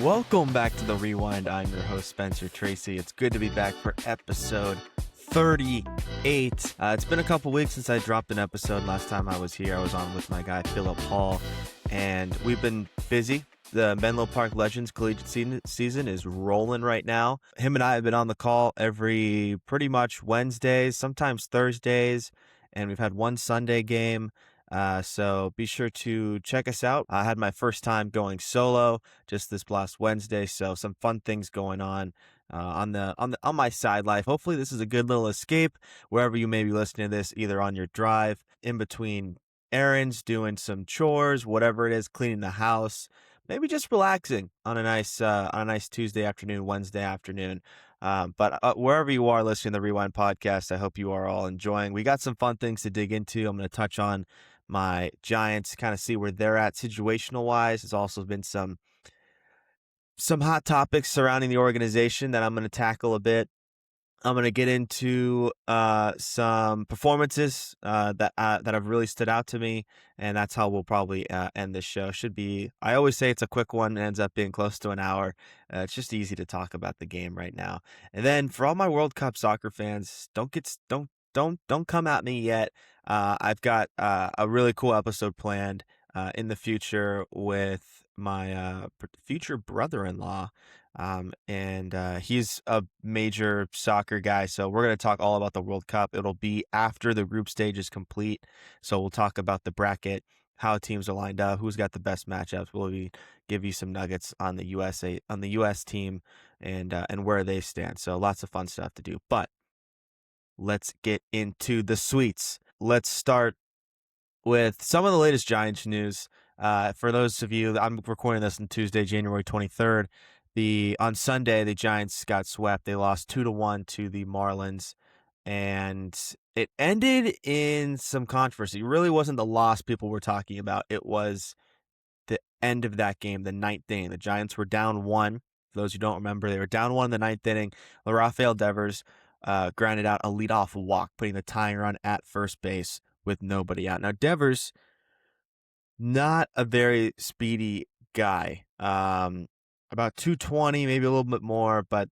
Welcome back to The Rewind. I'm your host, Spencer Tracy. It's good to be back for episode 38. It's been a couple weeks since I dropped an episode. Last time I was here, I was on with my guy, Philip Hall, and we've been busy. The Menlo Park Legends collegiate season is rolling right now. Him and I have been on the call every pretty much Wednesdays, sometimes Thursdays, and we've had one Sunday game. So be sure to check us out. I had my first time going solo just this last Wednesday, so some fun things going on on my side life. Hopefully this is a good little escape wherever you may be listening to this, either on your drive, in between errands, doing some chores, whatever it is, cleaning the house, maybe just relaxing on a nice Tuesday afternoon, Wednesday afternoon. But wherever you are listening to the Rewind podcast, I hope you are all enjoying. We got some fun things to dig into. I'm going to touch on my Giants, kind of see where they're at situational wise. There's also been some hot topics surrounding the organization that I'm going to tackle a bit. I'm going to get into some performances that have really stood out to me, and that's how we'll probably end this show. I always say it's a quick one, it ends up being close to an hour. It's just easy to talk about the game right now. And then for all my World Cup soccer fans, don't come at me yet. I've got a really cool episode planned in the future with my future brother-in-law. And he's a major soccer guy, so we're going to talk all about the World Cup. It'll be after the group stage is complete, so we'll talk about the bracket, how teams are lined up, who's got the best matchups. We'll give you some nuggets on the US team and where they stand. So lots of fun stuff to do. But let's get into the sweets. Let's start with some of the latest Giants news. For those of you, I'm recording this on Tuesday, January 23rd. On Sunday, the Giants got swept. They lost 2-1 to the Marlins, and it ended in some controversy. It really wasn't the loss people were talking about. It was the end of that game, the ninth inning. The Giants were down 1. For those who don't remember, they were down 1 in the ninth inning. Rafael Devers grounded out a leadoff walk, putting the tying run at first base with nobody out. Now, Devers, not a very speedy guy. About 220, maybe a little bit more, but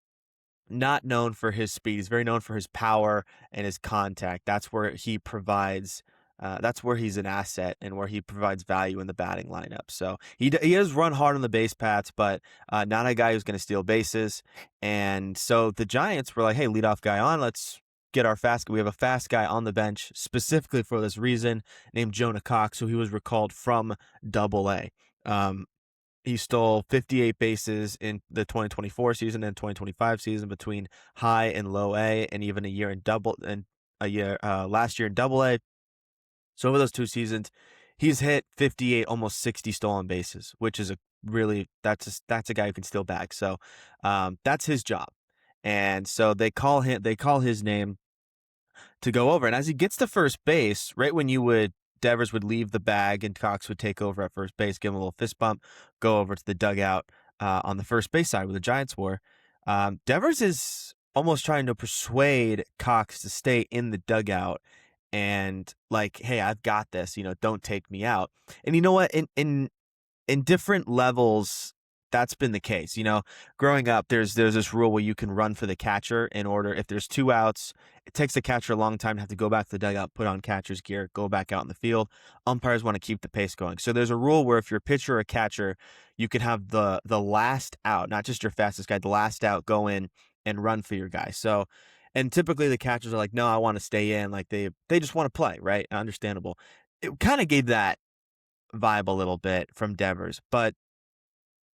not known for his speed. He's very known for his power and his contact. That's where he provides. That's where he's an asset and where he provides value in the batting lineup. So he does run hard on the base paths, but not a guy who's going to steal bases. And so the Giants were like, "Hey, leadoff guy on. Let's get our fast guy. We have a fast guy on the bench specifically for this reason, named Jonah Cox, who he was recalled from Double-A. He stole 58 bases in the 2024 season and 2025 season between high and low A, and even last year in Double-A. So over those two seasons, he's hit 58, almost 60 stolen bases, which is that's a guy who can steal bags. So that's his job, and so they call his name to go over, and as he gets to first base, right when Devers would leave the bag and Cox would take over at first base, give him a little fist bump, go over to the dugout on the first base side where the Giants were. Devers is almost trying to persuade Cox to stay in the dugout and like, hey, I've got this, don't take me out. And you know what? In different levels, that's been the case. Growing up, there's this rule where you can run for the catcher if there's 2 outs. It takes the catcher a long time to have to go back to the dugout, put on catcher's gear, go back out in the field. Umpires want to keep the pace going. So there's a rule where if you're a pitcher or a catcher, you can have the last out, not just your fastest guy, the last out, go in and run for your guy. So, and typically the catchers are like, no, I want to stay in. Like they just want to play, right? Understandable. It kind of gave that vibe a little bit from Devers, but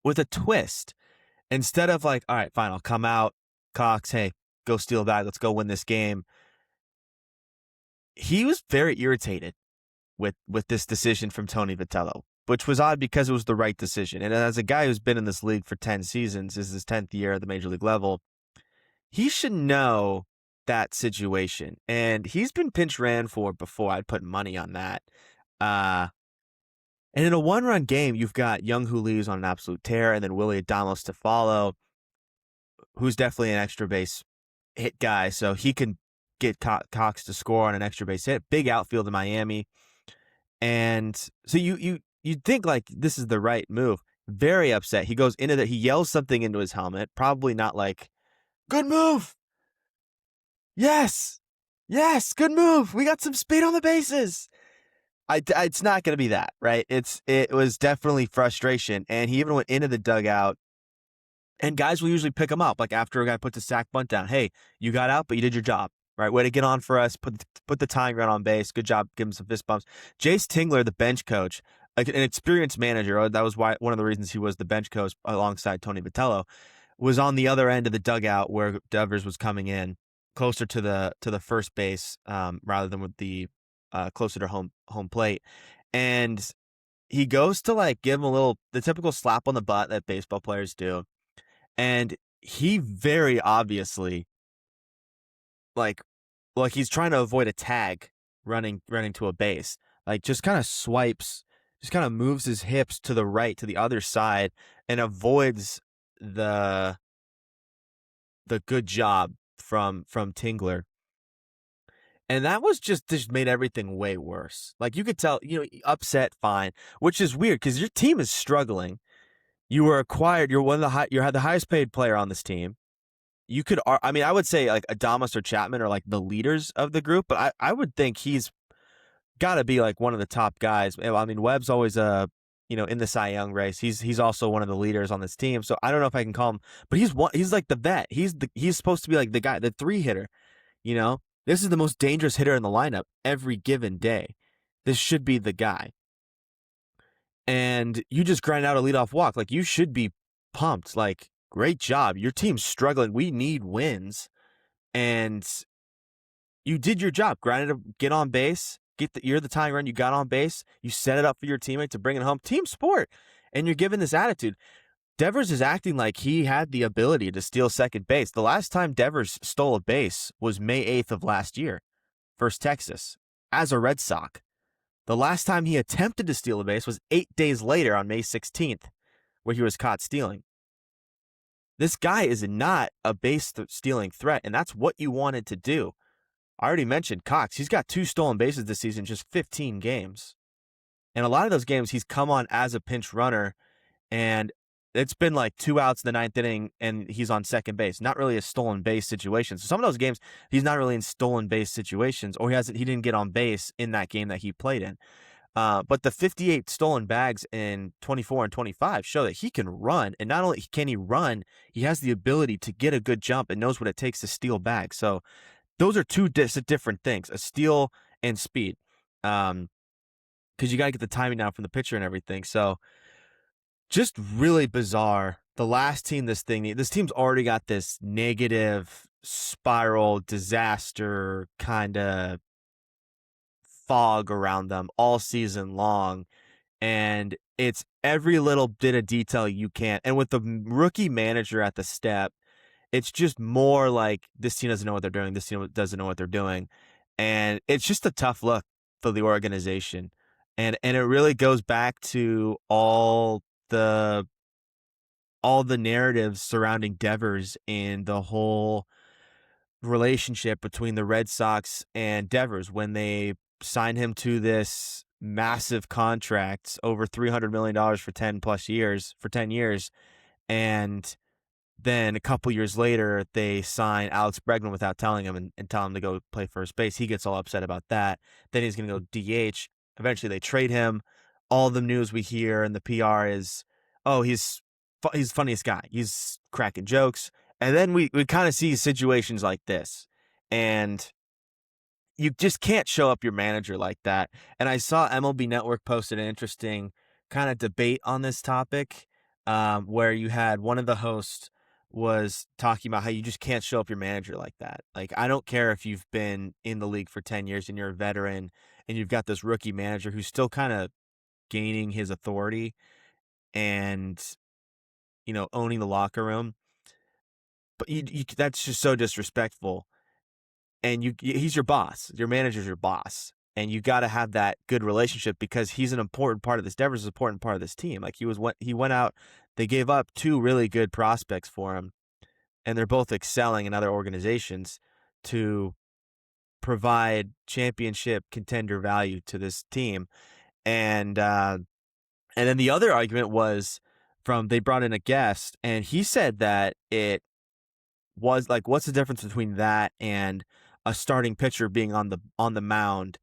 with a twist. Instead of like, all right, fine, I'll come out, Cox, hey, go steal a bag, let's go win this game. He was very irritated with this decision from Tony Vitello, which was odd because it was the right decision. And as a guy who's been in this league for 10 seasons, this is his 10th year at the major league level, he should know that situation. And he's been pinch ran for before. I'd put money on that. And in a one-run game, you've got Young Hoo Lee's on an absolute tear, and then Willy Adames to follow, who's definitely an extra base hit guy, so he can get Cox to score on an extra base hit. Big outfield in Miami. And so you'd think like this is the right move. very upset. He goes into he yells something into his helmet, probably not like, good move. Yes. Yes. Good move. We got some speed on the bases. It's not going to be that, right? It was definitely frustration. And he even went into the dugout, and guys will usually pick him up. Like after a guy puts a sack bunt down, hey, you got out, but you did your job, right? Way to get on for us. Put the tying run on base. Good job. Give him some fist bumps. Jace Tingler, the bench coach, like an experienced manager. That was one of the reasons he was the bench coach alongside Tony Vitello, was on the other end of the dugout where Devers was coming in, closer to the first base, rather than with the closer to home plate. And he goes to like give him the typical slap on the butt that baseball players do. And he very obviously like he's trying to avoid a tag running to a base. Like just kind of swipes, just kind of moves his hips to the right, to the other side, and avoids the good job from Tingler. And that was just made everything way worse. Like you could tell, upset, fine, which is weird because your team is struggling. You were acquired. You're you're the highest paid player on this team. You could, I mean, I would say like Adames or Chapman are like the leaders of the group, but I would think he's got to be like one of the top guys. I mean, Webb's always in the Cy Young race. He's also one of the leaders on this team. So I don't know if I can call him, but he's like the vet. He's supposed to be like the guy, the 3-hitter. This is the most dangerous hitter in the lineup every given day. This should be the guy. And you just grind out a leadoff walk. Like, you should be pumped. Like, great job. Your team's struggling. We need wins. And you did your job. Get on base. You're the tying run. You got on base. You set it up for your teammate to bring it home. Team sport. And you're given this attitude. Devers is acting like he had the ability to steal second base. The last time Devers stole a base was May 8th of last year, versus Texas, as a Red Sox. The last time he attempted to steal a base was 8 days later on May 16th, where he was caught stealing. This guy is not a base-stealing threat, and that's what you wanted to do. I already mentioned Cox. He's got 2 stolen bases this season, just 15 games. And a lot of those games, he's come on as a pinch runner, and it's been like 2 outs in the 9th inning, and he's on second base. Not really a stolen base situation. So some of those games, he's not really in stolen base situations, or he didn't get on base in that game that he played in. But the 58 stolen bags in 24 and 25 show that he can run, and not only can he run, he has the ability to get a good jump and knows what it takes to steal bags. So those are 2 different things: a steal and speed. Because you got to get the timing down from the pitcher and everything. So just really bizarre. The last team this team's already got this negative spiral disaster kind of fog around them all season long. And it's every little bit of detail you can. And with the rookie manager at the step, it's just more like this team doesn't know what they're doing. This team doesn't know what they're doing. And it's just a tough look for the organization. And it really goes back to all the narratives surrounding Devers and the whole relationship between the Red Sox and Devers when they signed him to this massive contract, over $300 million for 10 years. And then a couple years later, they sign Alex Bregman without telling him and tell him to go play first base. He gets all upset about that. Then he's going to go DH. Eventually, they trade him. All the news we hear and the PR is, oh, he's the funniest guy. He's cracking jokes. And then we kind of see situations like this. And you just can't show up your manager like that. And I saw MLB Network posted an interesting kind of debate on this topic, where you had one of the hosts was talking about how you just can't show up your manager like that. Like, I don't care if you've been in the league for 10 years and you're a veteran and you've got this rookie manager who's still kind of gaining his authority and, owning the locker room. But that's just so disrespectful. And he's your boss. Your manager's your boss. And you got to have that good relationship because he's an important part of this. Devers is an important part of this team. Like, he went out, they gave up 2 really good prospects for him, and they're both excelling in other organizations to provide championship contender value to this team. And then the other argument was they brought in a guest, and he said that it was like, what's the difference between that and a starting pitcher being on the mound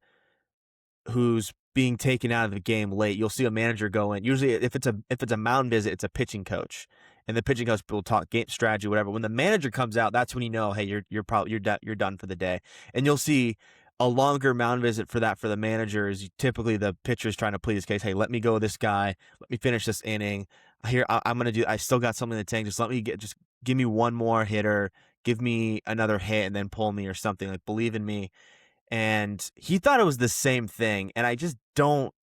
who's being taken out of the game late? You'll see a manager go in. Usually, if it's a mound visit, it's a pitching coach, and the pitching coach will talk game strategy, whatever. When the manager comes out, that's when you know, hey, you're done for the day. And you'll see a longer mound visit for the manager is typically the pitcher is trying to plead his case. Hey, let me go with this guy. Let me finish this inning. Here, I'm gonna do. I still got something in the tank. Just give me one more hitter. Give me another hit, and then pull me or something. Like, believe in me. And he thought it was the same thing. And I just don't,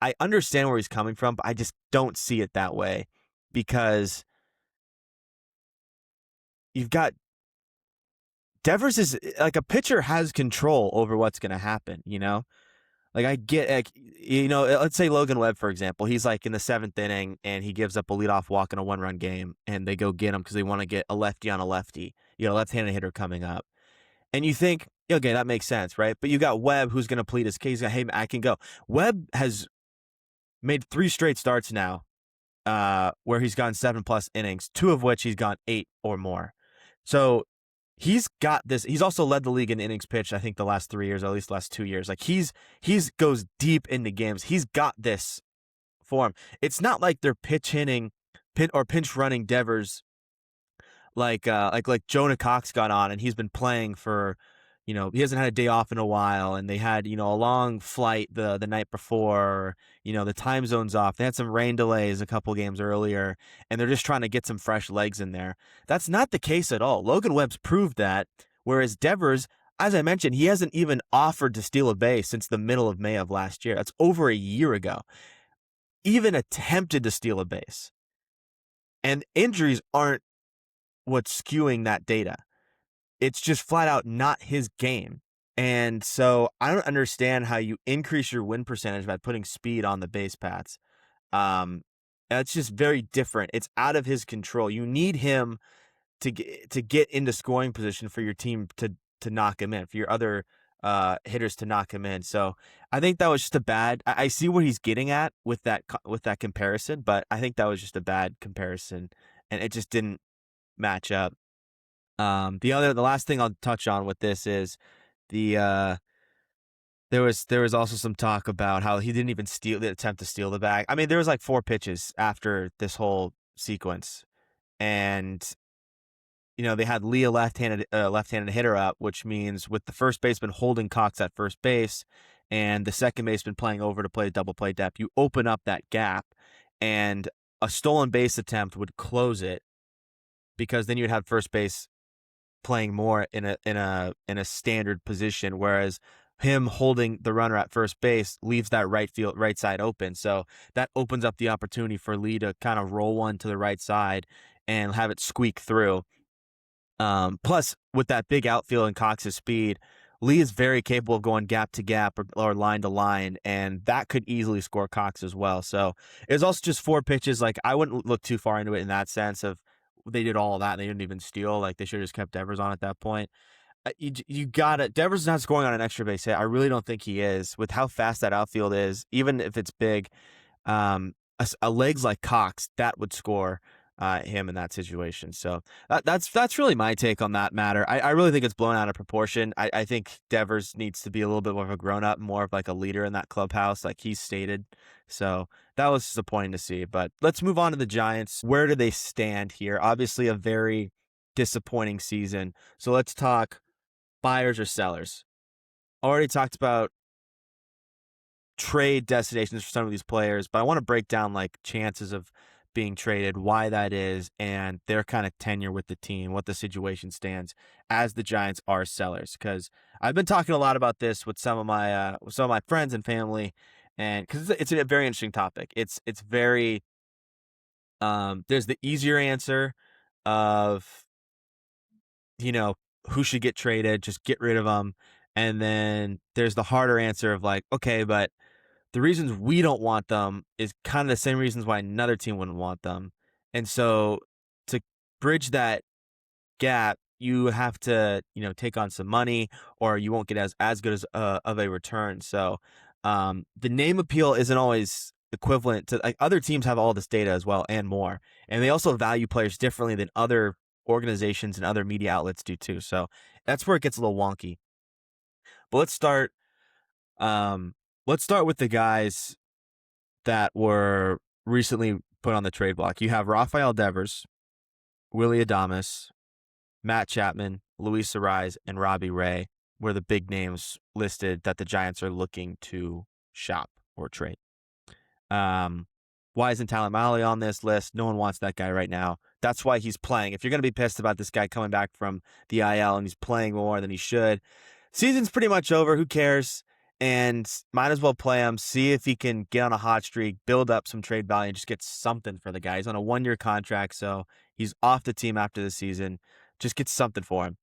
I understand where he's coming from, but I just don't see it that way, because you've got Devers is like, a pitcher has control over what's going to happen, you know? Like, I get, like, you know, let's say Logan Webb, for example. He's like in the 7th inning and he gives up a leadoff walk in a 1-run game, and they go get him because they want to get a lefty on a lefty, you know, left-handed hitter coming up. And you think, okay, that makes sense, right? But you got Webb, who's going to plead his case. He's got, hey, I can go. Webb has made 3 straight starts now, where he's gone 7+ innings, 2 of which he's gone 8 or more. So he's got this. He's also led the league in innings pitched, I think, the last 3 years, or at least the last 2 years. Like, he's goes deep into games. He's got this for him. It's not like they're pinch running Devers like Jonah Cox got on, and he's been playing for, you know, he hasn't had a day off in a while, and they had, you know, a long flight the night before, you know, the time zone's off. They had some rain delays a couple games earlier, and they're just trying to get some fresh legs in there. That's not the case at all. Logan Webb's proved that, whereas Devers, as I mentioned, he hasn't even offered to steal a base since the middle of May of last year. That's over a year ago. Even attempted to steal a base. And injuries aren't what's skewing that data. It's just flat out not his game. And so I don't understand how you increase your win percentage by putting speed on the base paths. It's just very different. It's out of his control. You need him to get into scoring position for your team to knock him in, for your other hitters to knock him in. So I think that was just a bad. I see what he's getting at with that comparison, but I think that was just a bad comparison, and it just didn't match up. The last thing I'll touch on with this is there was also some talk about how he didn't even attempt to steal the bag. I mean, there was like 4 pitches after this whole sequence, and you know, they had Lee, a left-handed hitter up, which means with the first baseman holding Cox at first base and the second baseman playing over to play double play depth, you open up that gap, and a stolen base attempt would close it, because then you'd have first base playing more in a standard position, whereas him holding the runner at first base leaves that right side open. So that opens up the opportunity for Lee to kind of roll one to the right side and have it squeak through. Plus, with that big outfield and Cox's speed, Lee is very capable of going gap to gap or line to line, and that could easily score Cox as well. So it was also just 4 pitches. Like, I wouldn't look too far into it in that sense of they did all of that and they didn't even steal. Like, they should have just kept Devers on at that point. You got it. Devers is not scoring on an extra base hit. I really don't think he is, with how fast that outfield is. Even if it's big, a legs like Cox, that would score him in that situation. So that's really my take on that matter. I really think it's blown out of proportion. I think Devers needs to be a little bit more of a grown-up, more of like a leader in that clubhouse, like he's stated. So that was disappointing to see. But let's move on to the Giants. Where do they stand here? Obviously a very disappointing season. So let's talk buyers or sellers. Already talked about trade destinations for some of these players, but I want to break down like chances of being traded, why that is, and their kind of tenure with the team, what the situation stands as the Giants are sellers. Because I've been talking a lot about this with some of my friends and family, and because it's a very interesting topic. It's very there's the easier answer of, you know, who should get traded, just get rid of them, and then there's the harder answer of like, okay, but the reasons we don't want them is kind of the same reasons why another team wouldn't want them. And so to bridge that gap, you have to, you know, take on some money, or you won't get as good as of a return. So the name appeal isn't always equivalent to, like, other teams have all this data as well and more, and they also value players differently than other organizations and other media outlets do too. So that's where it gets a little wonky. But let's start. Let's start with the guys that were recently put on the trade block. You have Rafael Devers, Willy Adames, Matt Chapman, Luis Arraez, and Robbie Ray were the big names listed that the Giants are looking to shop or trade. Why isn't Talon Malley on this list? No one wants that guy right now. That's why he's playing. If you're going to be pissed about this guy coming back from the IL and he's playing more than he should, season's pretty much over. Who cares? And might as well play him, see if he can get on a hot streak, build up some trade value, and just get something for the guy. He's on a 1-year contract, so he's off the team after the season. Just get something for him.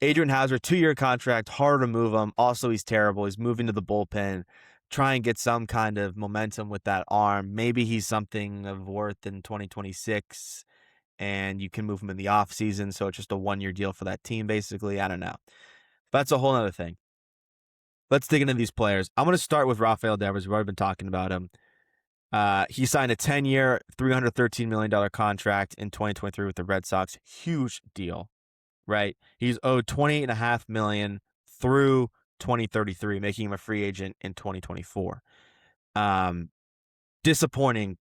Adrian Hauser, 2-year contract, hard to move him. Also, he's terrible. He's moving to the bullpen. Try and get some kind of momentum with that arm. Maybe he's something of worth in 2026, and you can move him in the offseason, so it's just a 1-year deal for that team, basically. I don't know. That's a whole other thing. Let's dig into these players. I'm going to start with Rafael Devers. We've already been talking about him. He signed a 10-year, $313 million contract in 2023 with the Red Sox. Huge deal, right? He's owed $28.5 million through 2033, making him a free agent in 2024. Disappointing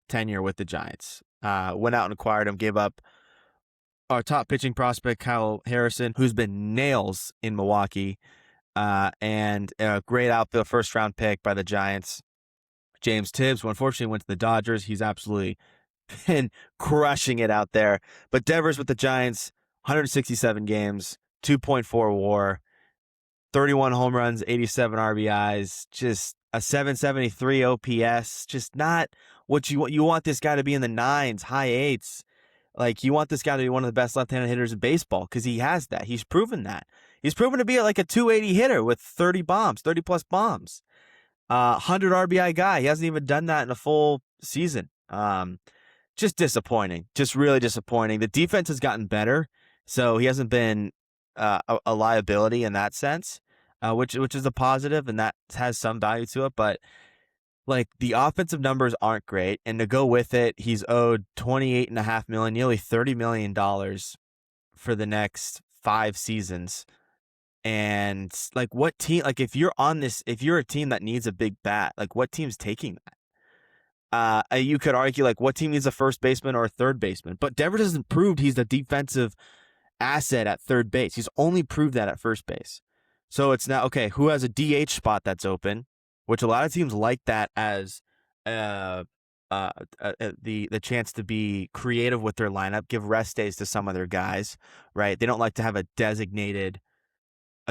tenure with the Giants. Went out and acquired him, gave up our top pitching prospect, Kyle Harrison, who's been nails in Milwaukee, and a great outfield first-round pick by the Giants. James Tibbs, who unfortunately went to the Dodgers. He's absolutely been crushing it out there. But Devers with the Giants, 167 games, 2.4 WAR, 31 home runs, 87 RBIs, just a 773 OPS. Just not what you want. You want this guy to be in the 9s, high 8s. Like, you want this guy to be one of the best left-handed hitters in baseball because he has that. He's proven that. He's proven to be like a 280 hitter with 30-plus bombs. 100 RBI guy. He hasn't even done that in a full season. Just disappointing. Just really disappointing. The defense has gotten better, so he hasn't been a liability in that sense, which is a positive, and that has some value to it. But like, the offensive numbers aren't great, and to go with it, he's owed $28.5 million, nearly $30 million for the next 5 seasons. And like, what team? Like, if you're a team that needs a big bat, like, what team's taking that? You could argue, like, what team needs a first baseman or a third baseman? But Devers hasn't proved he's the defensive asset at third base. He's only proved that at first base. So it's now, okay, who has a DH spot that's open, which a lot of teams like that as the chance to be creative with their lineup, give rest days to some of their guys, right? They don't like to have a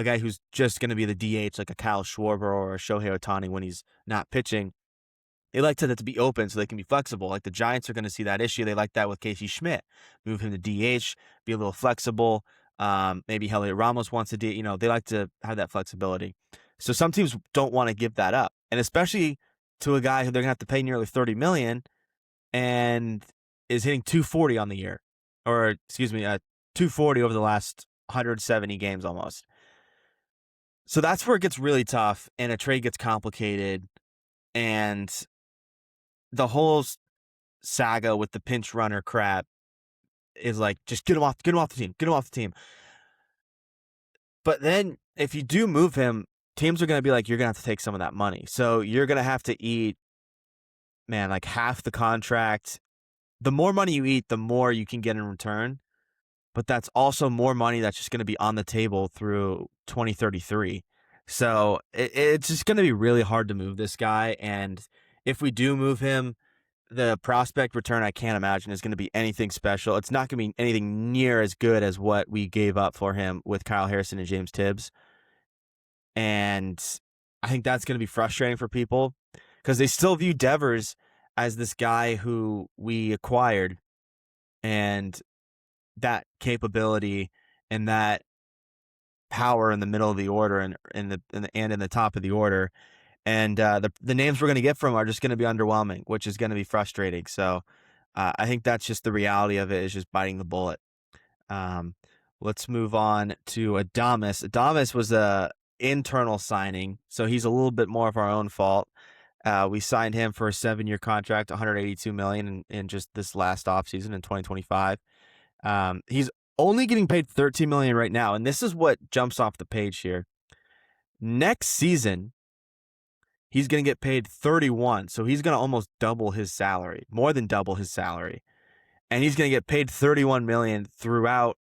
guy who's just going to be the DH, like a Kyle Schwarber or a Shohei Ohtani when he's not pitching. They like that to be open so they can be flexible. Like, the Giants are going to see that issue. They like that with Casey Schmidt. Move him to DH, be a little flexible. Maybe Heliot Ramos wants to DH. They like to have that flexibility. So some teams don't want to give that up. And especially to a guy who they're going to have to pay nearly $30 million and is hitting 240 on the year. Or, 240 over the last 170 games almost. So that's where it gets really tough and a trade gets complicated, and the whole saga with the pinch runner crap is like, just get him off the team. But then if you do move him, teams are going to be like, you're going to have to take some of that money. So you're going to have to eat, man, like half the contract. The more money you eat, the more you can get in return. But that's also more money that's just going to be on the table through 2033. So it's just going to be really hard to move this guy. And if we do move him, the prospect return, I can't imagine, is going to be anything special. It's not going to be anything near as good as what we gave up for him with Kyle Harrison and James Tibbs. And I think that's going to be frustrating for people because they still view Devers as this guy who we acquired, and that capability and that power in the middle of the order and in the top of the order, and the names we're going to get from are just going to be underwhelming, which is going to be frustrating. So I think that's just the reality of it, is just biting the bullet. Let's move on to Adames. Adames was a internal signing, so he's a little bit more of our own fault. We signed him for a 7-year contract, $182 million in just this last offseason in 2025. He's only getting paid $13 million right now, and this is what jumps off the page here. Next season, he's going to get paid 31, so he's going to almost double his salary, more than double his salary, and he's going to get paid $31 million throughout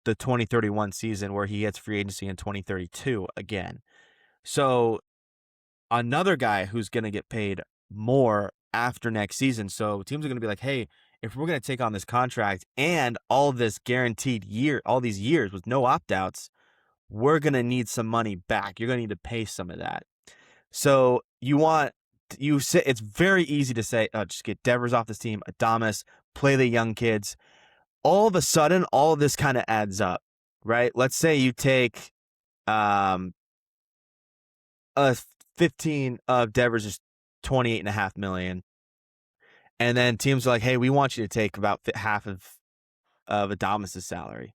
the 2031 season, where he hits free agency in 2032 again. So another guy who's going to get paid more after next season. So teams are going to be like, hey, if we're going to take on this contract and all this guaranteed all these years with no opt-outs, we're going to need some money back. You're going to need to pay some of that. So it's very easy to say, just get Devers off this team, Adames, play the young kids. All of a sudden, all of this kind of adds up, right? Let's say you take a 15 of Devers is $28.5 million. And then teams are like, hey, we want you to take about half of Adames' salary,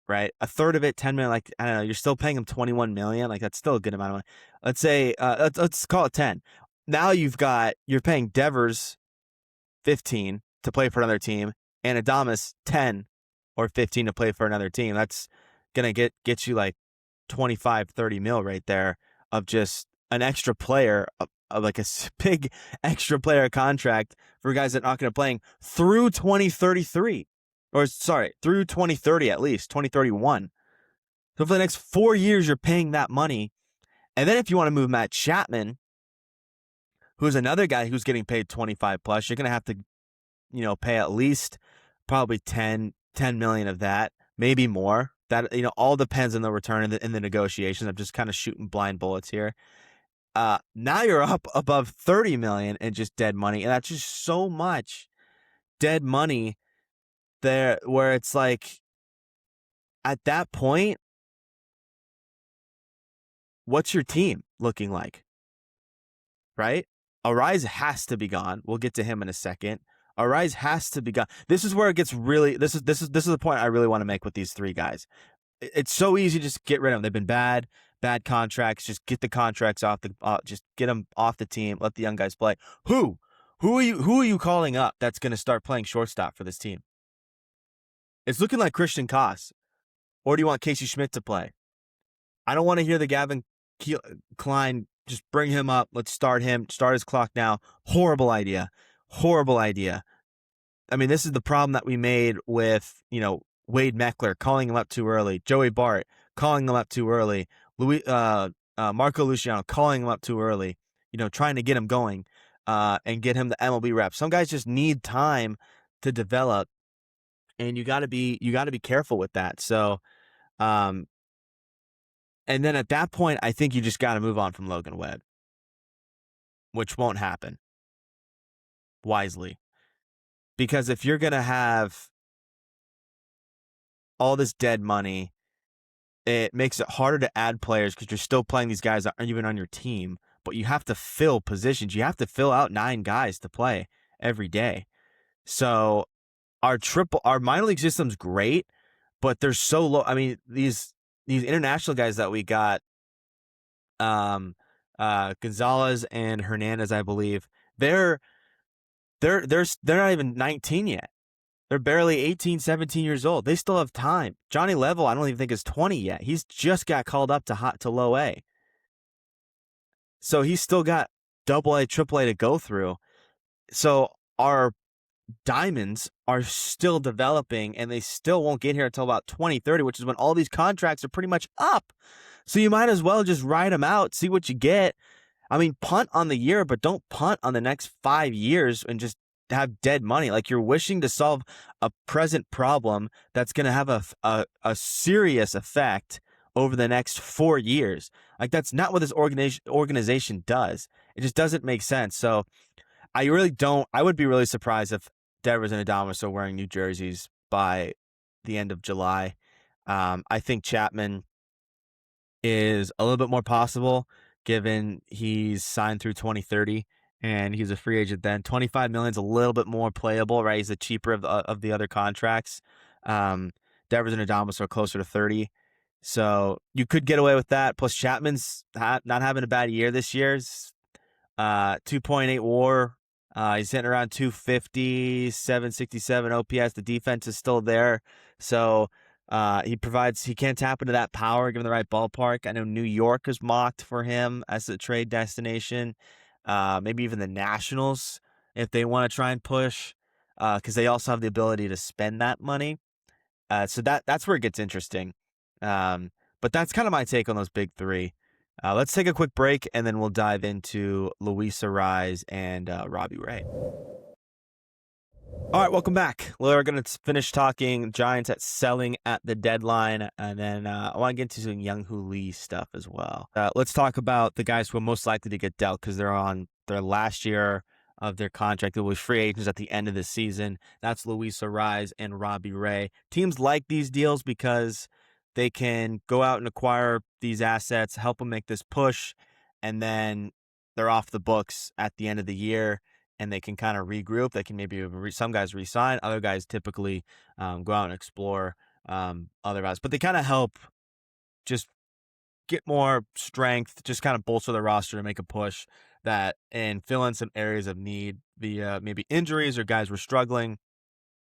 right? A third of it, $10 million. Like, I don't know, you're still paying him $21 million. Like, that's still a good amount of money. Let's say, let's call it 10. Now you're paying Devers 15 to play for another team, and Adames 10 or 15 to play for another team. That's gonna get you like 25, 30 mil right there of just an extra player, of like a big extra player contract for guys that are not going to play through 2033, or sorry, through 2030 at least, 2031. So for the next 4 years, you're paying that money. And then if you want to move Matt Chapman, who's another guy who's getting paid 25 plus, you're going to have to, pay at least probably 10 million of that, maybe more. That, all depends on the return in the negotiations. I'm just kind of shooting blind bullets here. Now you're up above 30 million in just dead money. And that's just so much dead money there, where it's like, at that point, what's your team looking like? Right? Arraez has to be gone. We'll get to him in a second. Arraez has to be gone. This is where it gets really, this is the point I really want to make with these three guys. It's so easy to just get rid of them. They've been bad contracts. Just get the contracts off just get them off the team. Let the young guys play. Who are you calling up that's going to start playing shortstop for this team? It's looking like Christian Koss. Or do you want Casey Schmidt to play? I don't want to hear the Gavin Klein. Just bring him up. Let's start him. Start his clock now. Horrible idea. I mean, this is the problem that we made with, Wade Meckler, calling him up too early. Joey Bart, calling him up too early. Marco Luciano, calling him up too early. Trying to get him going and get him the MLB reps. Some guys just need time to develop, and you got to be careful with that. So, and then at that point, I think you just got to move on from Logan Webb, which won't happen wisely. Because if you're going to have all this dead money, it makes it harder to add players because you're still playing these guys that aren't even on your team, but you have to fill positions. You have to fill out 9 guys to play every day. So our minor league system's great, but they're so low. I mean, these international guys that we got, Gonzalez and Hernandez, I believe, they're not even 19 yet. They're barely 18, 17 years old. They still have time. Johnny Level, I don't even think is 20 yet. He's just got called up to low A. So he's still got double A, triple A to go through. So our diamonds are still developing, and they still won't get here until about 2030, which is when all these contracts are pretty much up. So you might as well just ride them out, see what you get. I mean, punt on the year, but don't punt on the next 5 years and just have dead money. Like, you're wishing to solve a present problem that's going to have a serious effect over the next 4 years. Like, that's not what this organization does. It just doesn't make sense. So I would be really surprised if Devers and Adames are wearing new jerseys by the end of July. I think Chapman is a little bit more possible, given he's signed through 2030 and he's a free agent then. 25 million is a little bit more playable, right? He's the cheaper of the other contracts. Devers and Adames are closer to 30. So you could get away with that. Plus, Chapman's not having a bad year this year. 2.8 WAR. He's hitting around 250, 767 OPS. The defense is still there, so he can tap into that power given the right ballpark. I know New York is mocked for him as a trade destination. Maybe even the Nationals if they want to try and push, because they also have the ability to spend that money. So that's where it gets interesting. But that's kind of my take on those big three. Let's take a quick break, and then we'll dive into Luis Arraez and Robbie Ray. All right, welcome back. We're going to finish talking Giants at selling at the deadline, and then I want to get into some Young-Hoo Lee stuff as well. Let's talk about the guys who are most likely to get dealt because they're on their last year of their contract. It was free agents at the end of the season. That's Luis Arraez and Robbie Ray. Teams like these deals because they can go out and acquire these assets, help them make this push, and then they're off the books at the end of the year, and they can kind of regroup. They can maybe some guys resign, other guys typically go out and explore other guys. But they kind of help just get more strength, just kind of bolster the roster to make a push that and fill in some areas of need via maybe injuries or guys were struggling.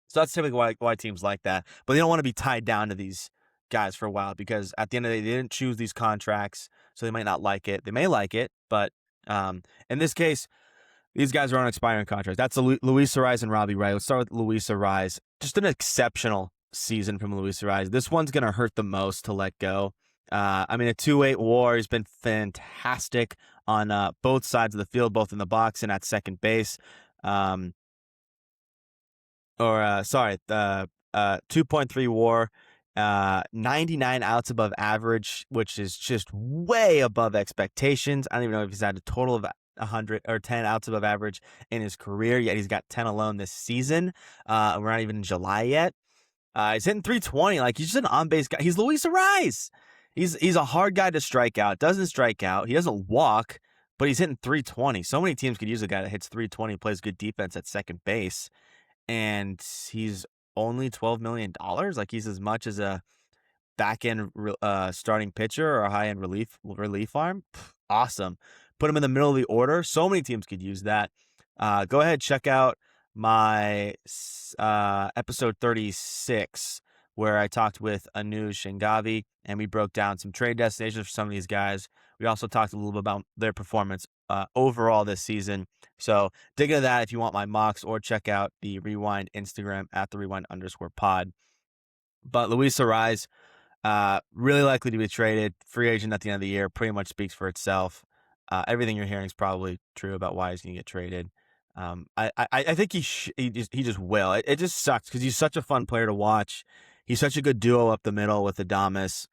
So that's typically why teams like that. But they don't want to be tied down to these guys for a while because at the end of the day, they didn't choose these contracts, so they might not like it. They may like it, but in this case, these guys are on expiring contracts. That's Luis Arraez and Robbie Ray. Let's start with Luis Arraez. Just an exceptional season from Luis Arraez. This one's going to hurt the most to let go. A 2.8 WAR. He's been fantastic on both sides of the field, both in the box and at second base. 2.3 WAR. 99 outs above average, which is just way above expectations. I don't even know if he's had a total of 100 or 10 outs above average in his career, yet he's got 10 alone this season. We're not even in July yet. He's hitting 320. Like, he's just an on-base guy. He's Luis Arraez. He's a hard guy to strike out. Doesn't strike out. He doesn't walk, but he's hitting 320. So many teams could use a guy that hits 320, plays good defense at second base, and he's only $12 million. Like, he's as much as a back-end starting pitcher or a high-end relief arm. Awesome. Put him in the middle of the order. So many teams could use that. Go ahead, check out my episode 36, where I talked with Anuj Shangavi, and we broke down some trade destinations for some of these guys. We also talked a little bit about their performance overall this season. So dig into that if you want my mocks, or check out the Rewind Instagram at the Rewind_pod. But Luis Arraez, really likely to be traded. Free agent at the end of the year, pretty much speaks for itself. Everything you're hearing is probably true about why he's going to get traded. I think he just will. It just sucks because he's such a fun player to watch. He's such a good duo up the middle with Adames,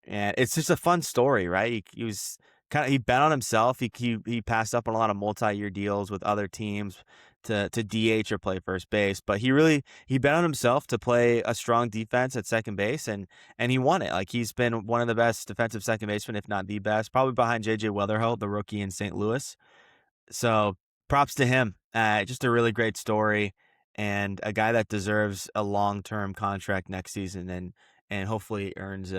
and it's just a fun story, right? He bet on himself. He passed up on a lot of multi-year deals with other teams to DH or play first base, but he bet on himself to play a strong defense at second base, and he won it. Like, he's been one of the best defensive second basemen, if not the best, probably behind JJ Weatherholt, the rookie in St. Louis. So props to him. Just a really great story, and a guy that deserves a long-term contract next season, and hopefully earns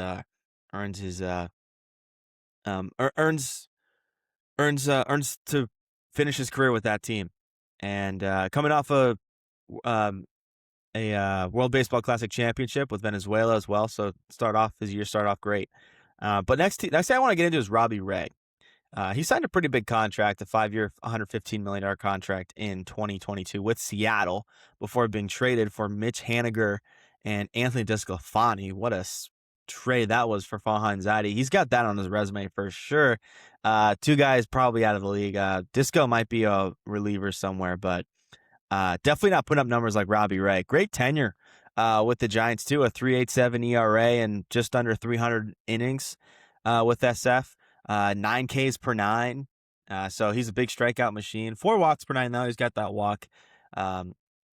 to finish his career with that team. And coming off a World Baseball Classic championship with Venezuela as well, so his year started off great. But next thing I want to get into is Robbie Ray. He signed a pretty big contract, a 5-year, $115 million contract in 2022 with Seattle before being traded for Mitch Haniger and Anthony DeSclafani. What a trade that was for Farhan Zaidi. He's got that on his resume for sure. Two guys probably out of the league. Disco might be a reliever somewhere, but definitely not putting up numbers like Robbie Ray. Great tenure with the Giants too, a 3.87 ERA and just under 300 innings with SF. 9 Ks per 9. So he's a big strikeout machine. 4 walks per 9 though. He's got that walk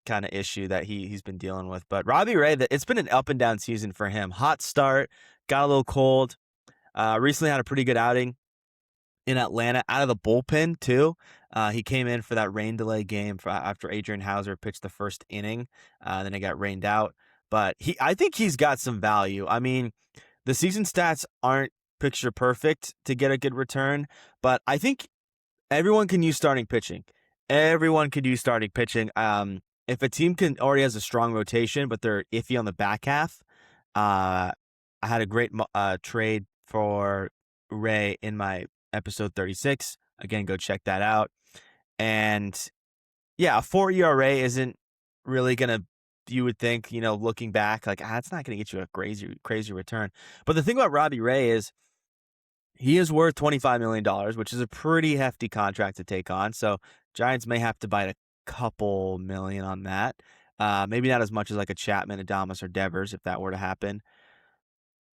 kind of issue that he's been dealing with. But Robbie Ray, it's been an up and down season for him. Hot start, got a little cold. Recently had a pretty good outing in Atlanta out of the bullpen too. He came in for that rain delay game after Adrian Hauser pitched the first inning. Then it got rained out. But I think he's got some value. I mean, the season stats aren't picture perfect to get a good return, but I think everyone can use starting pitching. Everyone could use starting pitching. If a team already has a strong rotation, but they're iffy on the back half, I had a great trade for Ray in my episode 36. Again, go check that out. And yeah, a 4 ERA isn't really gonna. You would think, looking back, like it's not gonna get you a crazy return. But the thing about Robbie Ray is he is worth $25 million, which is a pretty hefty contract to take on. So Giants may have to bite a couple million on that. Maybe not as much as like a Chapman, Adames, or Devers if that were to happen.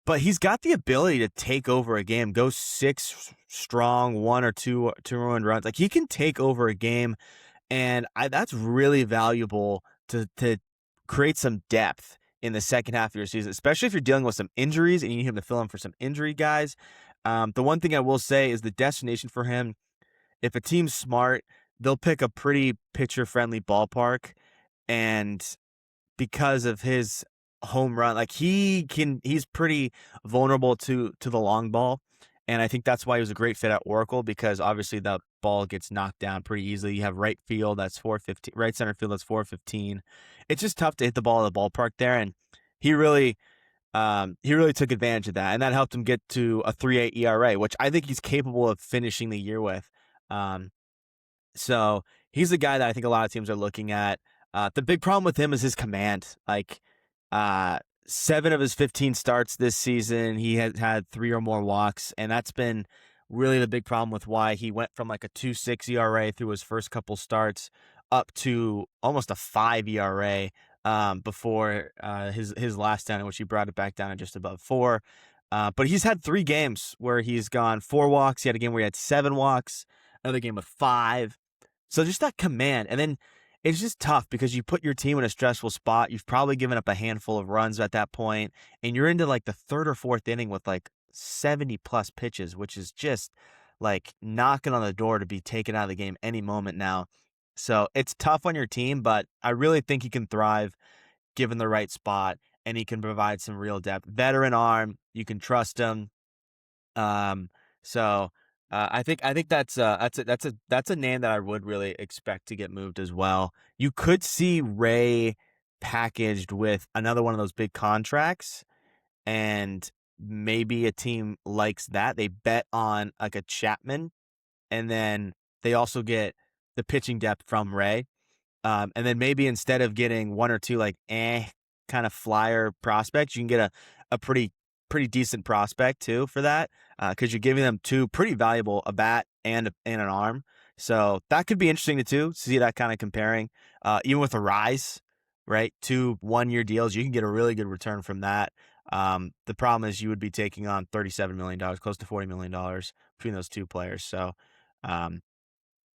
But he's got the ability to take over a game, go 6 strong, 1 or 2 run runs. Like he can take over a game, and that's really valuable to create some depth in the second half of your season, especially if you're dealing with some injuries and you need him to fill in for some injury guys. The one thing I will say is the destination for him, if a team's smart, they'll pick a pretty pitcher-friendly ballpark, and because of his home run, like he's pretty vulnerable to the long ball, and I think that's why he was a great fit at Oracle, because obviously the ball gets knocked down pretty easily. You have right field that's 415, right center field that's 415. It's just tough to hit the ball at the ballpark there, and he really took advantage of that, and that helped him get to a 3.8 ERA, which I think he's capable of finishing the year with. So he's a guy that I think a lot of teams are looking at. The big problem with him is his command. Like 7 of his 15 starts this season, he has had 3 or more walks, and that's been really the big problem with why he went from like a 2.6 ERA through his first couple starts up to almost a 5 ERA before his last down, in which he brought it back down to just above 4. But he's had 3 games where he's gone 4 walks. He had a game where he had 7 walks, another game with 5. So just that command. And then it's just tough because you put your team in a stressful spot. You've probably given up a handful of runs at that point, and you're into like the 3rd or 4th inning with like 70 plus pitches, which is just like knocking on the door to be taken out of the game any moment now. So it's tough on your team, but I really think he can thrive given the right spot, and he can provide some real depth. Veteran arm, you can trust him. So I think that's a name that I would really expect to get moved as well. You could see Ray packaged with another one of those big contracts, and maybe a team likes that. They bet on like a Chapman, and then they also get the pitching depth from Ray. And then maybe instead of getting 1 or 2 like kind of flyer prospects, you can get a pretty decent prospect too for that, because you're giving them 2 pretty valuable, a bat and an arm. So that could be interesting to see that kind of comparing. Even with Arraez, right? 2 1-year deals, you can get a really good return from that. The problem is you would be taking on $37 million, close to $40 million between those 2 players. So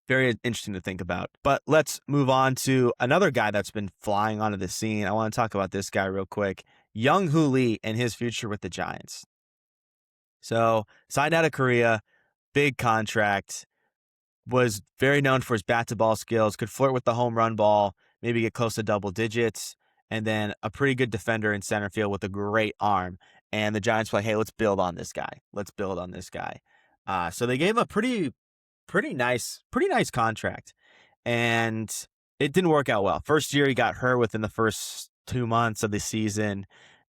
very interesting to think about. But let's move on to another guy that's been flying onto the scene. I want to talk about this guy real quick. Young-Hoo Lee and his future with the Giants. So signed out of Korea, big contract, was very known for his bat-to-ball skills, could flirt with the home run ball, maybe get close to double digits, and then a pretty good defender in center field with a great arm. And the Giants were like, hey, let's build on this guy. So they gave him a pretty nice contract, and it didn't work out well. First year he got hurt within the first 2 months of the season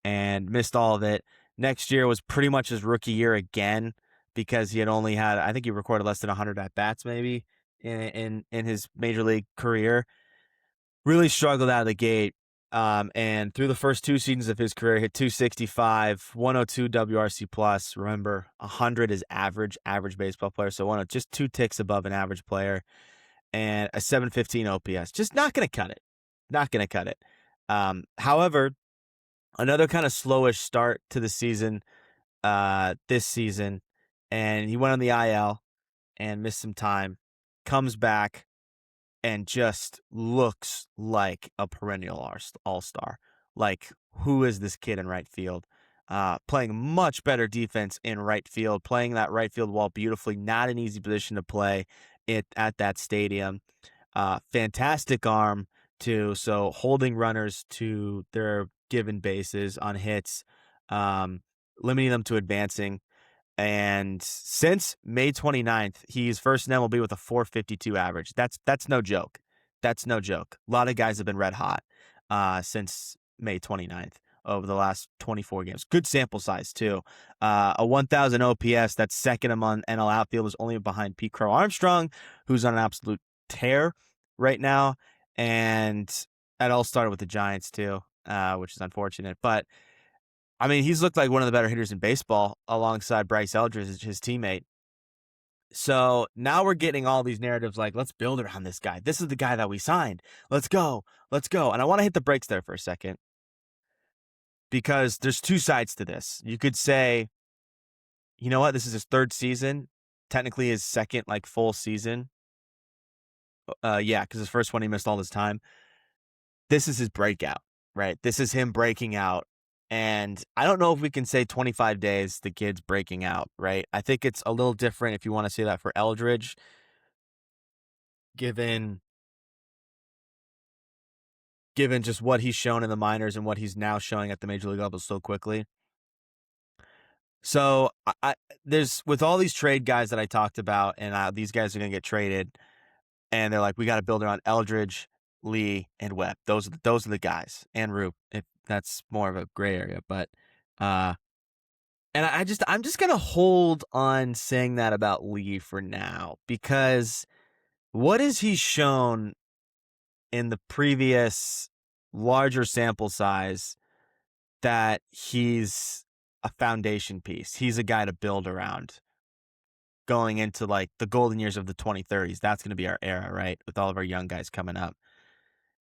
and missed all of it. Next year was pretty much his rookie year again, because he had only had, I think he recorded less than 100 at bats maybe in his major league career. Really struggled out of the gate. And through the first 2 seasons of his career, hit 265, 102 WRC plus. Remember, 100 is average baseball player. So just 2 ticks above an average player, and a 715 OPS. Just not going to cut it. However, another kind of slowish start to the season, this season, and he went on the IL and missed some time, comes back, and just looks like a perennial all-star. Like, who is this kid in right field? Playing much better defense in right field, playing that right field wall beautifully. Not an easy position to play at that stadium. Fantastic arm, too. So holding runners to their given bases on hits, limiting them to advancing. And since May 29th, he's first in MLB with a 452 average. That's no joke. That's no joke. A lot of guys have been red hot since May 29th over the last 24 games. Good sample size, too. A 1,000 OPS, that's second among NL outfielders, only behind Pete Crow Armstrong, who's on an absolute tear right now. And that all started with the Giants, too, which is unfortunate. But I mean, he's looked like one of the better hitters in baseball alongside Bryce Eldridge, his teammate. So now we're getting all these narratives like, let's build around this guy. This is the guy that we signed. Let's go. Let's go. And I want to hit the brakes there for a second because there's two sides to this. You could say, you know what? This is his third season, technically his second full season. Yeah, because his first one he missed all this time. This is his breakout, right? This is him breaking out. And I don't know if we can say 25 days the kid's breaking out, right? I think it's a little different if you want to say that for Eldridge, given just what he's shown in the minors and what he's now showing at the major league level so quickly. So there's with all these trade guys that I talked about, and these guys are going to get traded, and they're like, we got to build around Eldridge, Lee, and Webb. Those are the guys, and Roop. That's more of a gray area, but and I'm just gonna hold on saying that about Lee for now because what has he shown in the previous larger sample size that he's a foundation piece? He's a guy to build around going into the golden years of the 2030s. That's going to be our era, right? With all of our young guys coming up.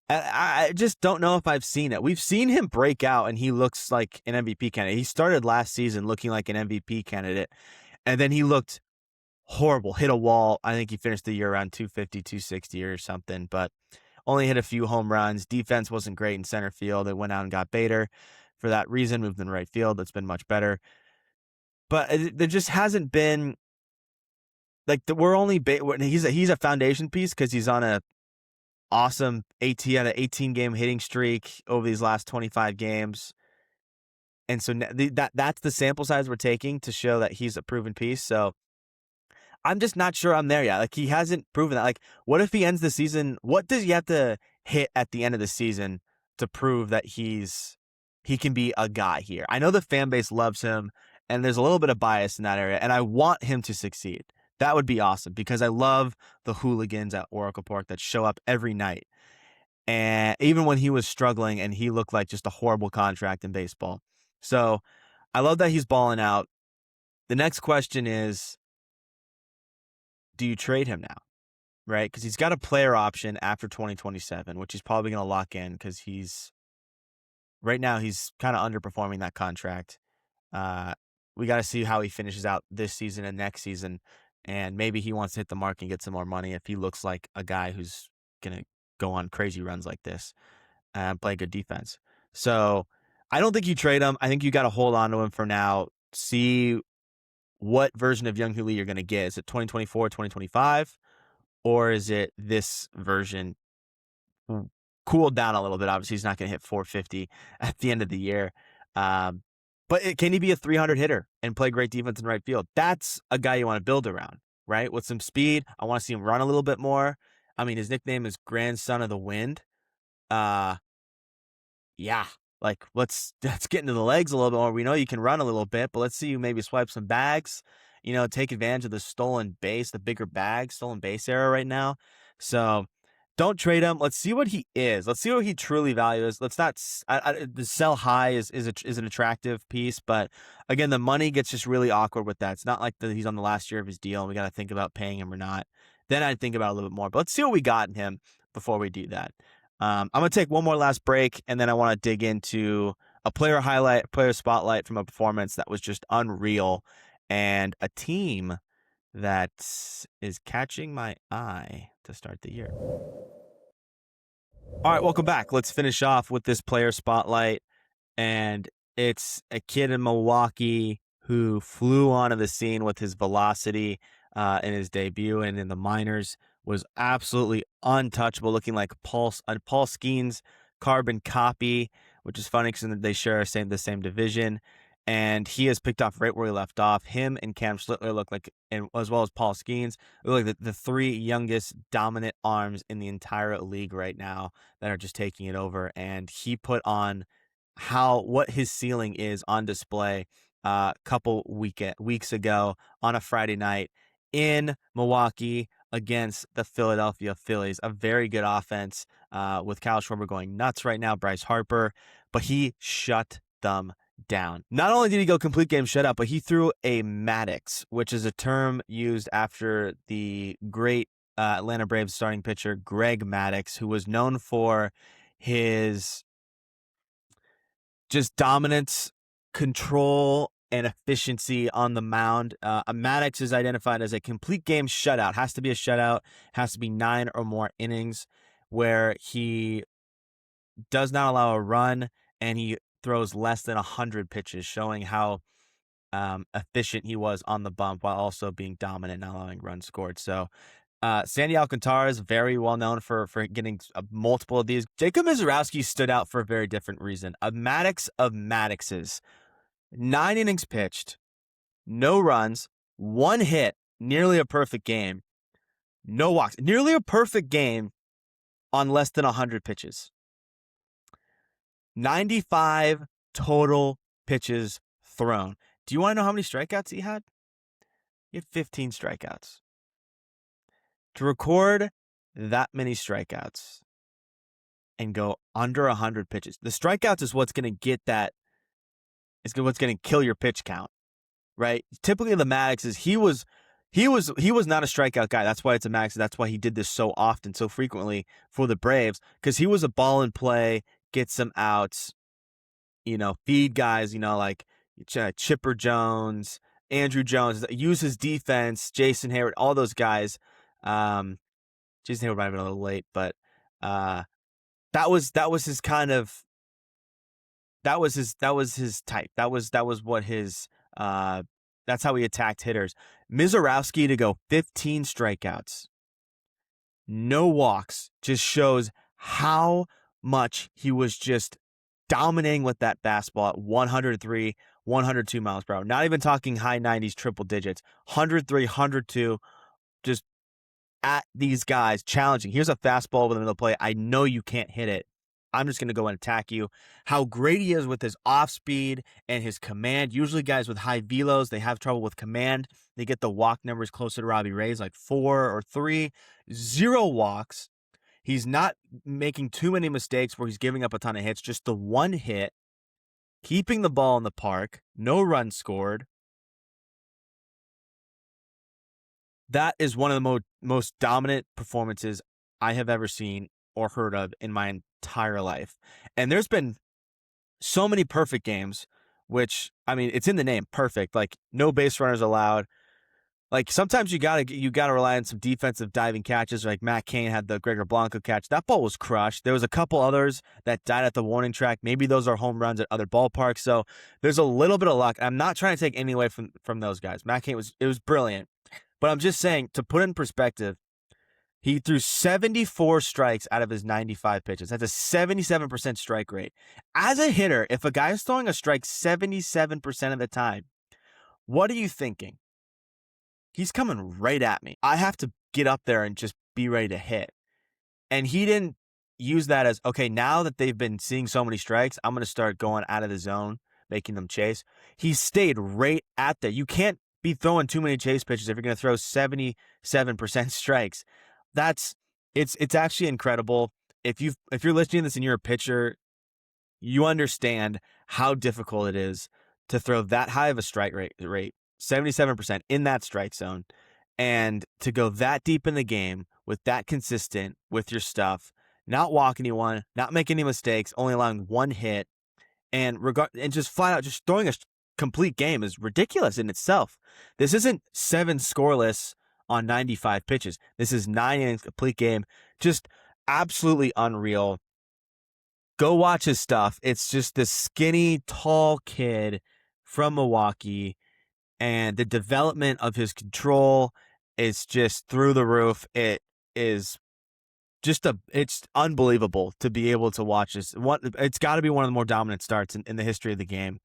I just don't know if I've seen it. We've seen him break out, and he looks like an MVP candidate. He started last season looking like an MVP candidate, and then he looked horrible, hit a wall. I think he finished the year around 250, 260 or something, but only hit a few home runs. Defense wasn't great in center field. They went out and got Bader for that reason, moved in right field. That's been much better. But there just hasn't been he's a foundation piece because he's on a awesome 18 game hitting streak over these last 25 games. And so that's the sample size we're taking to show that he's a proven piece. So I'm just not sure I'm there yet. He hasn't proven that. What if he ends the season? What does he have to hit at the end of the season to prove that he can be a guy here? I know the fan base loves him, and there's a little bit of bias in that area, and I want him to succeed. That would be awesome because I love the hooligans at Oracle Park that show up every night. And even when he was struggling and he looked like just a horrible contract in baseball. So I love that he's balling out. The next question is, do you trade him now? Right? Because he's got a player option after 2027, which he's probably going to lock in because right now he's kind of underperforming that contract. We got to see how he finishes out this season and next season. And maybe he wants to hit the mark and get some more money if he looks like a guy who's going to go on crazy runs like this and play good defense. So I don't think you trade him. I think you got to hold on to him for now. See what version of Young Lee you're going to get. Is it 2024, 2025? Or is it this version cooled down a little bit? Obviously, he's not going to hit 450 at the end of the year. But can he be a 300 hitter and play great defense in right field? That's a guy you want to build around, right? With some speed. I want to see him run a little bit more. I mean, his nickname is Grandson of the Wind. Yeah. Let's get into the legs a little bit more. We know you can run a little bit, but let's see you maybe swipe some bags, take advantage of the stolen base, the bigger bag, stolen base era right now. So don't trade him. Let's see what he is. Let's see what he truly values. Let's not the sell high is an attractive piece, but again, the money gets just really awkward with that. It's not like he's on the last year of his deal and we got to think about paying him or not. Then I'd think about it a little bit more. But let's see what we got in him before we do that. I'm going to take one more last break, and then I want to dig into a player highlight, player spotlight from a performance that was just unreal, and a team that is catching my eye to start the year. All right, welcome back. Let's finish off with this player spotlight, and it's a kid in Milwaukee who flew onto the scene with his velocity in his debut and in the minors, was absolutely untouchable, looking like Paul Skeen's carbon copy, which is funny because they share the same division. and he has picked off right where he left off. Him and Cam Schlittler look like, and as well as Paul Skeens, look like the three youngest dominant arms in the entire league right now that are just taking it over. And he put on what his ceiling is on display a couple weeks ago on a Friday night in Milwaukee against the Philadelphia Phillies. A very good offense with Kyle Schwarber going nuts right now, Bryce Harper, but he shut them down. Not only did he go complete game shutout, but he threw a Maddox, which is a term used after the great Atlanta Braves starting pitcher Greg Maddux, who was known for his just dominance, control, and efficiency on the mound. A Maddox is identified as a complete game shutout. Has to be a shutout. Has to be 9 or more innings where he does not allow a run and he throws less than 100 pitches, showing how efficient he was on the bump while also being dominant, not allowing runs scored. So Sandy Alcantara is very well known for getting multiple of these. Jacob Mizorowski stood out for a very different reason. A Maddox of Maddoxes. 9 innings pitched, no runs, 1 hit, nearly a perfect game, no walks. Nearly a perfect game on less than 100 pitches. 95 total pitches thrown. Do you want to know how many strikeouts he had? He had 15 strikeouts. To record that many strikeouts and go under 100 pitches, the strikeouts is what's going to get that, is what's going to kill your pitch count, right? Typically the Maddox is, he was not a strikeout guy. That's why it's a Maddox. That's why he did this so often, so frequently for the Braves, because he was a ball and play, get some outs, feed guys, like Chipper Jones, Andrew Jones, use his defense, Jason Hayward, all those guys. Jason Hayward might have been a little late, but that was his kind of, that was his type. That was what his that's how he attacked hitters. Mizorowski to go 15 strikeouts, no walks, just shows how much he was just dominating with that fastball at 103, 102 miles per hour. Not even talking high 90s, triple digits. 103, 102, just at these guys, challenging. Here's a fastball within the play. I know you can't hit it. I'm just going to go and attack you. How great he is with his off speed and his command. Usually guys with high velos, they have trouble with command. They get the walk numbers closer to Robbie Ray's, like 4 or 3. 0 walks. He's not making too many mistakes where he's giving up a ton of hits. Just the 1 hit. Keeping the ball in the park. No runs scored. That is one of the most dominant performances I have ever seen or heard of in my entire life. And there's been so many perfect games, which, I mean, it's in the name, perfect. Like, no base runners allowed. Like, sometimes you gotta rely on some defensive diving catches. Like Matt Cain had the Gregor Blanco catch. That ball was crushed. There was a couple others that died at the warning track. Maybe those are home runs at other ballparks. So there's a little bit of luck. I'm not trying to take any away from those guys. Matt Cain was brilliant. But I'm just saying, to put in perspective, he threw 74 strikes out of his 95 pitches. That's a 77% strike rate. As a hitter, if a guy is throwing a strike 77% of the time, what are you thinking? He's coming right at me. I have to get up there and just be ready to hit. And he didn't use that as, okay, now that they've been seeing so many strikes, I'm going to start going out of the zone, making them chase. He stayed right at there. You can't be throwing too many chase pitches if you're going to throw 77% strikes. It's actually incredible. If you're listening to this and you're a pitcher, you understand how difficult it is to throw that high of a strike rate, 77% in that strike zone, and to go that deep in the game with that consistent with your stuff, not walk anyone, not make any mistakes, only allowing 1 hit, and just flat out just throwing a complete game is ridiculous in itself. This isn't 7 scoreless on 95 pitches. This is 9 innings complete game. Just absolutely unreal. Go watch his stuff. It's just this skinny, tall kid from Milwaukee, and the development of his control is just through the roof. It is just it's unbelievable to be able to watch this. It's got to be one of the more dominant starts in the history of the game.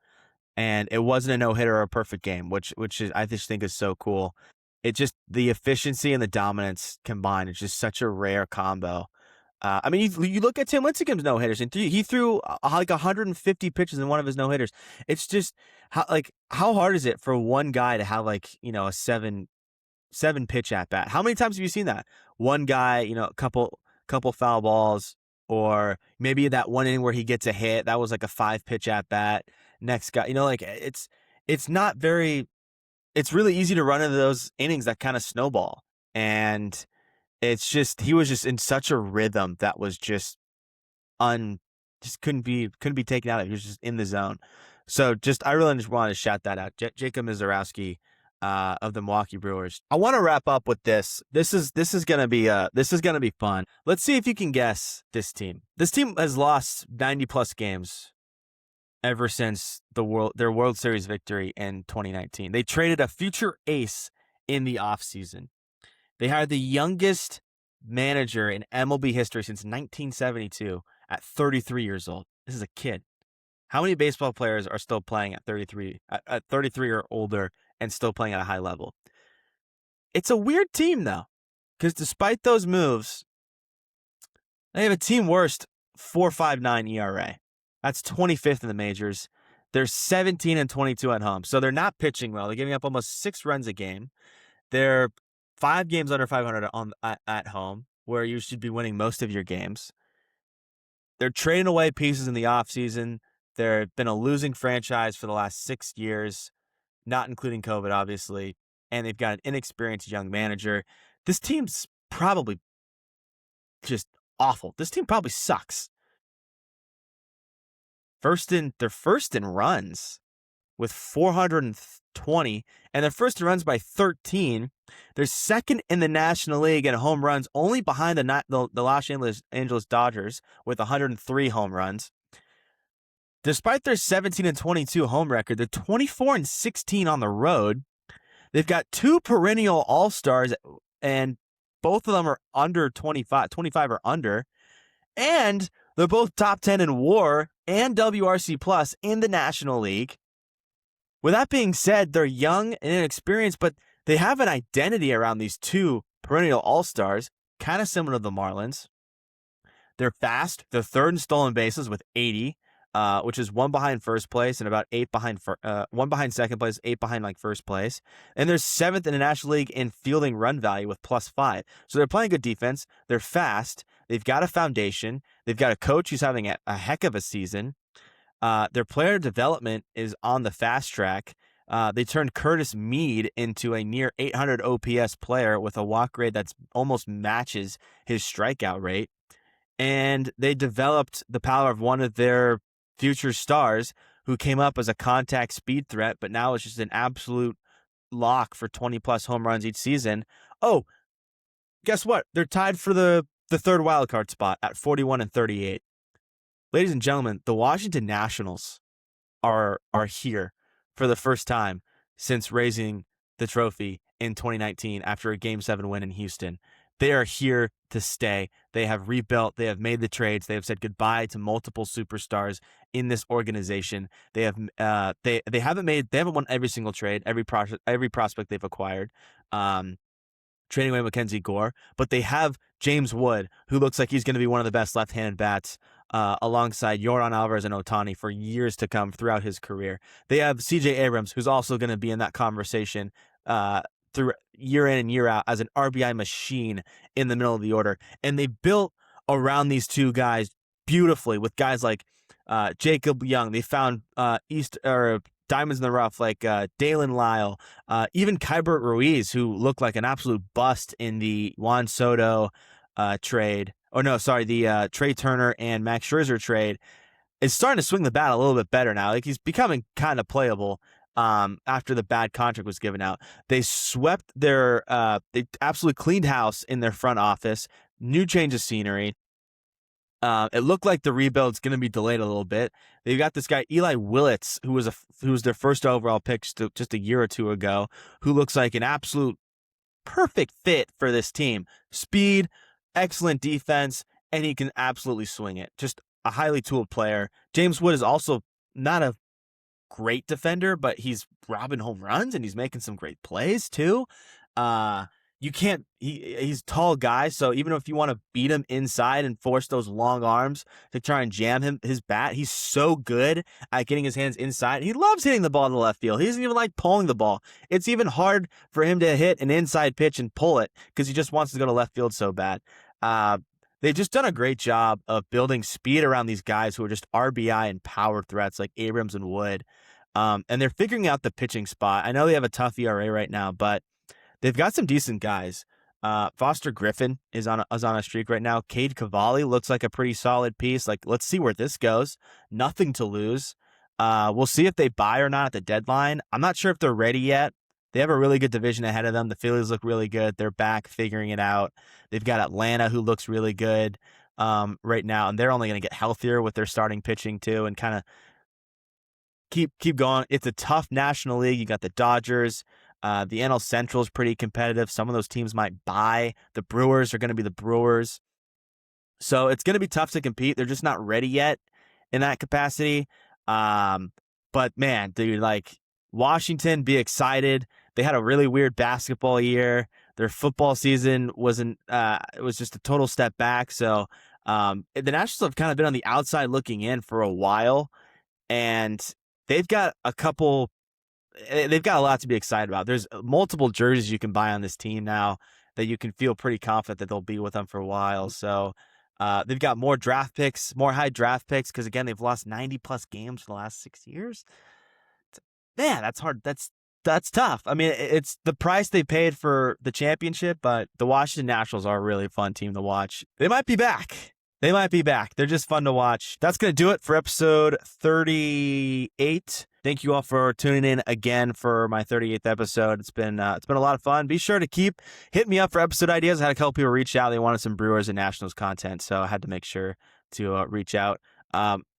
and it wasn't a no-hitter or a perfect game, which is, I just think is so cool. It just, the efficiency and the dominance combined, it's just such a rare combo. I mean, you look at Tim Lincecum's no-hitters, and he threw like 150 pitches in one of his no-hitters. It's just, how hard is it for one guy to have, like, a seven pitch at bat? How many times have you seen that? One guy, a couple foul balls, or maybe that one inning where he gets a hit, that was like a 5 pitch at bat. Next guy, like, it's not very, it's really easy to run into those innings that kind of snowball. And it's just, he was just in such a rhythm that was just couldn't be taken out of. He was just in the zone. So I really just wanted to shout that out. Jacob Misiorowski of the Milwaukee Brewers. I want to wrap up with this. This is gonna be fun. Let's see if you can guess this team. This team has lost 90+ games ever since their World Series victory in 2019. They traded a future ace in the offseason. They hired the youngest manager in MLB history since 1972 at 33 years old. This is a kid. How many baseball players are still playing at 33 or older and still playing at a high level? It's a weird team, though, because despite those moves, they have a team worst 4.59 ERA. That's 25th in the majors. They're 17-22 at home, so they're not pitching well. They're giving up almost 6 runs a game. They're 5 games under 500 at home, where you should be winning most of your games. They're trading away pieces in the offseason. They've been a losing franchise for the last 6 years, not including COVID, obviously, and they've got an inexperienced young manager. This team's probably just awful. This team probably sucks. They're first in runs with 420, and they're first in runs by 13. They're second in the National League in home runs, only behind the Los Angeles Dodgers with 103 home runs. Despite their 17-22 home record, they're 24-16 on the road. They've got 2 perennial All-Stars, and both of them are under 25 or under. And they're both top 10 in WAR and WRC Plus in the National League. With that being said, they're young and inexperienced, but they have an identity around these 2 perennial All-Stars, kind of similar to the Marlins. They're fast. They're third in stolen bases with 80, which is 1 behind first place and about 1 behind second place, 8 behind first place. And they're 7th in the National League in fielding run value with +5. So they're playing good defense. They're fast. They've got a foundation. They've got a coach who's having a heck of a season. Their player development is on the fast track. They turned Curtis Mead into a near 800 OPS player with a walk rate that's almost matches his strikeout rate. And they developed the power of one of their future stars who came up as a contact speed threat, but now is just an absolute lock for 20+ home runs each season. Oh, guess what? They're tied for the third wildcard spot at 41-38. Ladies and gentlemen, the Washington Nationals are here for the first time since raising the trophy in 2019 after a Game 7 win in Houston. They are here to stay. They have rebuilt. They have made the trades. They have said goodbye to multiple superstars in this organization. They have they haven't won every single trade, every prospect they've acquired. Trading away Mackenzie Gore, but they have James Wood, who looks like he's going to be one of the best left-handed bats alongside Yordan Alvarez and Ohtani for years to come throughout his career. They have CJ Abrams, who's also going to be in that conversation through year in and year out as an RBI machine in the middle of the order. And they built around these 2 guys beautifully with guys like Jacob Young. They found diamonds in the rough like Dalen Lyle, even Kybert Ruiz, who looked like an absolute bust in the Juan Soto trade. Oh, no, sorry, the Trey Turner and Max Scherzer trade is starting to swing the bat a little bit better now. Like, he's becoming kind of playable after the bad contract was given out. They swept they absolutely cleaned house in their front office, new change of scenery. It looked like the rebuild's going to be delayed a little bit. They've got this guy, Eli Willits, who was their first overall pick just a year or 2 ago, who looks like an absolute perfect fit for this team. Speed, excellent defense, and he can absolutely swing it. Just a highly tooled player. James Wood is also not a great defender, but he's robbing home runs and he's making some great plays too. You can't, he's a tall guy, so even if you want to beat him inside and force those long arms to try and jam his bat, he's so good at getting his hands inside. He loves hitting the ball in the left field. He doesn't even like pulling the ball. It's even hard for him to hit an inside pitch and pull it because he just wants to go to left field so bad. They've just done a great job of building speed around these guys who are just RBI and power threats like Abrams and Wood. And they're figuring out the pitching spot. I know they have a tough ERA right now, but they've got some decent guys. Foster Griffin is on a streak right now. Cade Cavalli looks like a pretty solid piece. Like, let's see where this goes. Nothing to lose. We'll see if they buy or not at the deadline. I'm not sure if they're ready yet. They have a really good division ahead of them. The Phillies look really good. They're back figuring it out. They've got Atlanta, who looks really good right now, and they're only going to get healthier with their starting pitching too, and kind of keep going. It's a tough National League. You got the Dodgers. The NL Central is pretty competitive. Some of those teams might buy. The Brewers are going to be the Brewers. So it's going to be tough to compete. They're just not ready yet in that capacity. But man, dude, like Washington, be excited. They had a really weird basketball year. Their football season wasn't, it was just a total step back. So the Nationals have kind of been on the outside looking in for a while, and they've got a lot to be excited about. There's multiple jerseys you can buy on this team now that you can feel pretty confident that they'll be with them for a while. So they've got more draft picks, more high draft picks, because again, they've lost 90 plus games for the last 6 years. Man, that's hard. That's tough. I mean, it's the price they paid for the championship, but the Washington Nationals are a really fun team to watch. They might be back. They're just fun to watch. That's going to do it for episode 38. Thank you all for tuning in again for my 38th episode. It's been a lot of fun. Be sure to keep hitting me up for episode ideas. I had a couple people reach out. They wanted some Brewers and Nationals content, so I had to make sure to reach out.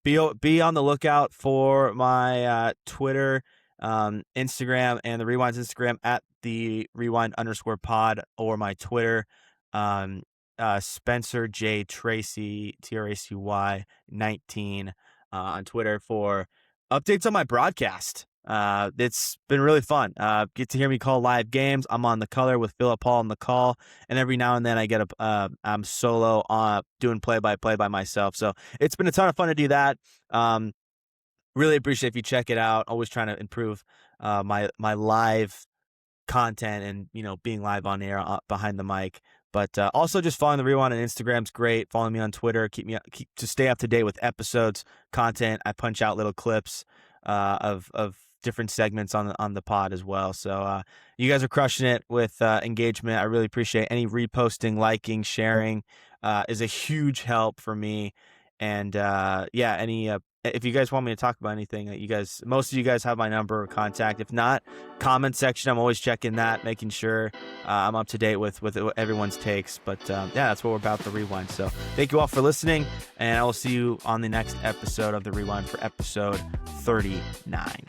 Be on the lookout for my Twitter, Instagram, and the Rewind's Instagram at the Rewind_pod, or my Twitter, Spencer J Tracy TRACY 19 on Twitter for updates on my broadcast. It's been really fun. Get to hear me call live games. I'm on the color with Philip Paul on the call, and every now and then I get I'm solo on doing play-by-play by myself. So it's been a ton of fun to do that. Really appreciate if you check it out. Always trying to improve my live content and being live on air behind the mic. But also just following the Rewind on Instagram's great. Follow me on Twitter. Keep to stay up to date with episodes, content. I punch out little clips of different segments on the pod as well. So you guys are crushing it with engagement. I really appreciate any reposting, liking, sharing is a huge help for me. And if you guys want me to talk about anything, most of you guys have my number or contact. If not, comment section, I'm always checking that, making sure I'm up to date with everyone's takes. But that's what we're about, the Rewind. So thank you all for listening, and I will see you on the next episode of the Rewind for episode 39.